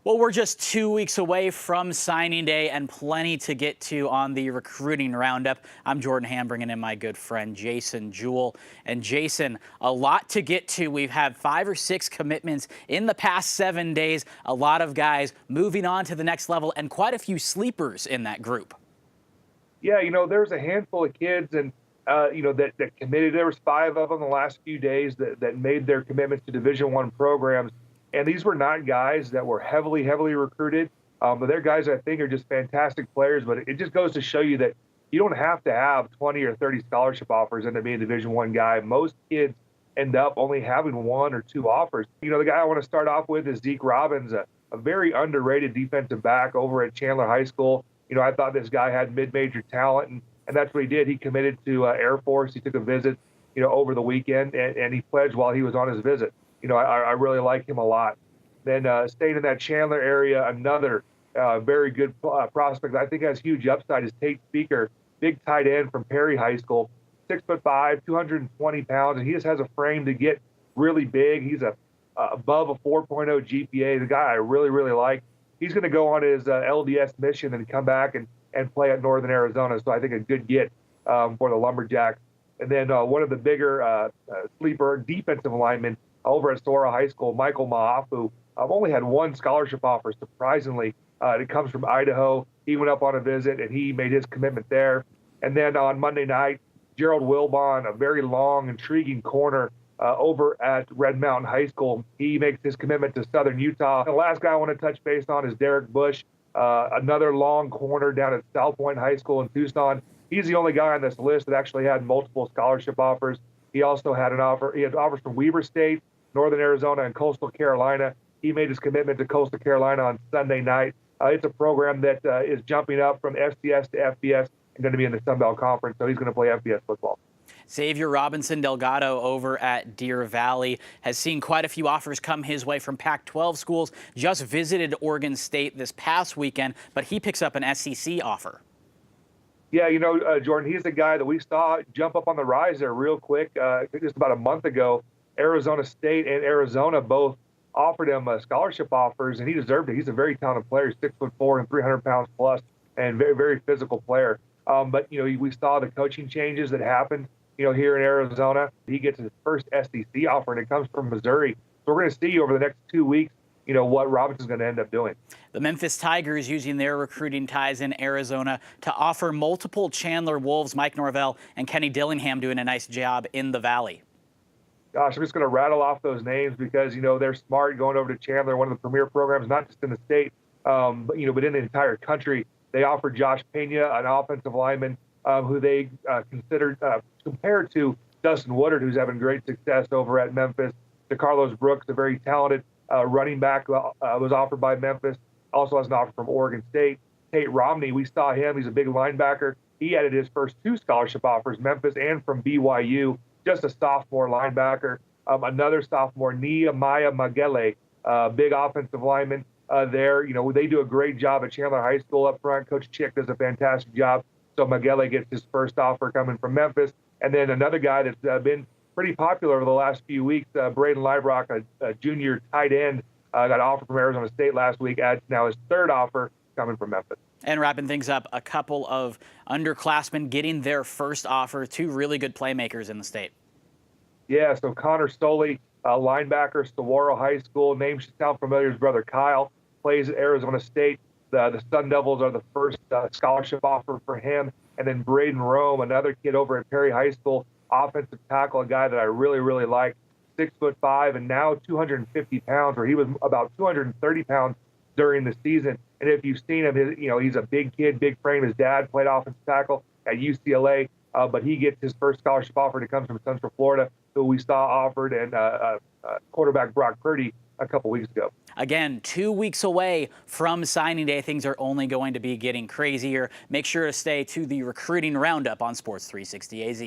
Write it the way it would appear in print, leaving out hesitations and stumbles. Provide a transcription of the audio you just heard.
Well, we're just 2 weeks away from signing day and plenty to get to on the recruiting roundup. I'm Jordan Ham, bringing in my good friend Jason Jewell. And Jason, a lot to get to. We've had 5 or 6 commitments in the past 7 days. A lot of guys moving on to the next level and quite a few sleepers in that group. Yeah, there's a handful of kids that committed. There was 5 of them the last few days that made their commitments to Division I programs. And these were not guys that were heavily recruited. But they're guys I think are just fantastic players. But it just goes to show you that you don't have to have 20 or 30 scholarship offers and to be a Division I guy. Most kids end up only having 1 or 2 offers. The guy I want to start off with is Zeke Robbins, a very underrated defensive back over at Chandler High School. I thought this guy had mid-major talent, and that's what he did. He committed to Air Force. He took a visit, over the weekend, and he pledged while he was on his visit. I really like him a lot. Then staying in that Chandler area, another very good prospect I think has huge upside is Tate Speaker, big tight end from Perry High School, 6'5", 220 pounds, and he just has a frame to get really big. He's above a 4.0 GPA. The guy I really like. He's going to go on his LDS mission and come back and play at Northern Arizona. So I think a good get for the Lumberjacks. And then one of the bigger sleeper defensive linemen over at Sora High School, Michael Maafu, only had 1 scholarship offer, surprisingly. It comes from Idaho. He went up on a visit, and he made his commitment there. And then on Monday night, Gerald Wilbon, a very long, intriguing corner, over at Red Mountain High School. He makes his commitment to Southern Utah. The last guy I want to touch base on is Derek Bush, another long corner down at South Point High School in Tucson. He's the only guy on this list that actually had multiple scholarship offers. He also had He had offers from Weber State, Northern Arizona, and Coastal Carolina. He made his commitment to Coastal Carolina on Sunday night. It's a program that is jumping up from FCS to FBS and going to be in the Sun Belt Conference, so he's going to play FBS football. Xavier Robinson Delgado over at Deer Valley has seen quite a few offers come his way from Pac-12 schools. Just visited Oregon State this past weekend, but he picks up an SEC offer. Yeah, Jordan, he's the guy that we saw jump up on the rise there real quick. Just about a month ago, Arizona State and Arizona both offered him scholarship offers, and he deserved it. He's a very talented player, 6'4" and 300 pounds plus, and very physical player. But we saw the coaching changes that happened here in Arizona. He gets his first SEC offer, and it comes from Missouri. So we're going to see over the next 2 weeks, what Robinson's going to end up doing. The Memphis Tigers using their recruiting ties in Arizona to offer multiple Chandler Wolves. Mike Norvell and Kenny Dillingham doing a nice job in the Valley. Gosh, I'm just going to rattle off those names because, they're smart going over to Chandler, one of the premier programs, not just in the state, but in the entire country. They offered Josh Pena, an offensive lineman, who they considered compared to Dustin Woodard, who's having great success over at Memphis. To Carlos Brooks, a very talented running back, was offered by Memphis. Also has an offer from Oregon State. Tate Romney, we saw him. He's a big linebacker. He added his first 2 scholarship offers, Memphis and from BYU. Just a sophomore linebacker. Another sophomore, Nehemiah Magele, big offensive lineman there. They do a great job at Chandler High School up front. Coach Chick does a fantastic job. So Magele gets his first offer coming from Memphis. And then another guy that's been pretty popular over the last few weeks, Braden Librock, a junior tight end, got an offer from Arizona State last week, adds now his 3rd offer coming from Memphis. And wrapping things up, a couple of underclassmen getting their first offer, 2 really good playmakers in the state. Yeah, so Connor Stoley, linebacker, Saguaro High School. Name should sound familiar. His brother Kyle plays at Arizona State. The Sun Devils are the first scholarship offer for him. And then Braden Rome, another kid over at Perry High School, offensive tackle, a guy that I really like, 6'5" and now 250 pounds, where he was about 230 pounds during the season. And if you've seen him, he's a big kid, big frame. His dad played offensive tackle at UCLA, but he gets his first scholarship offer that comes from Central Florida, who we saw offered, and quarterback Brock Purdy a couple weeks ago. Again, 2 weeks away from signing day. Things are only going to be getting crazier. Make sure to stay to the recruiting roundup on Sports 360 AZ.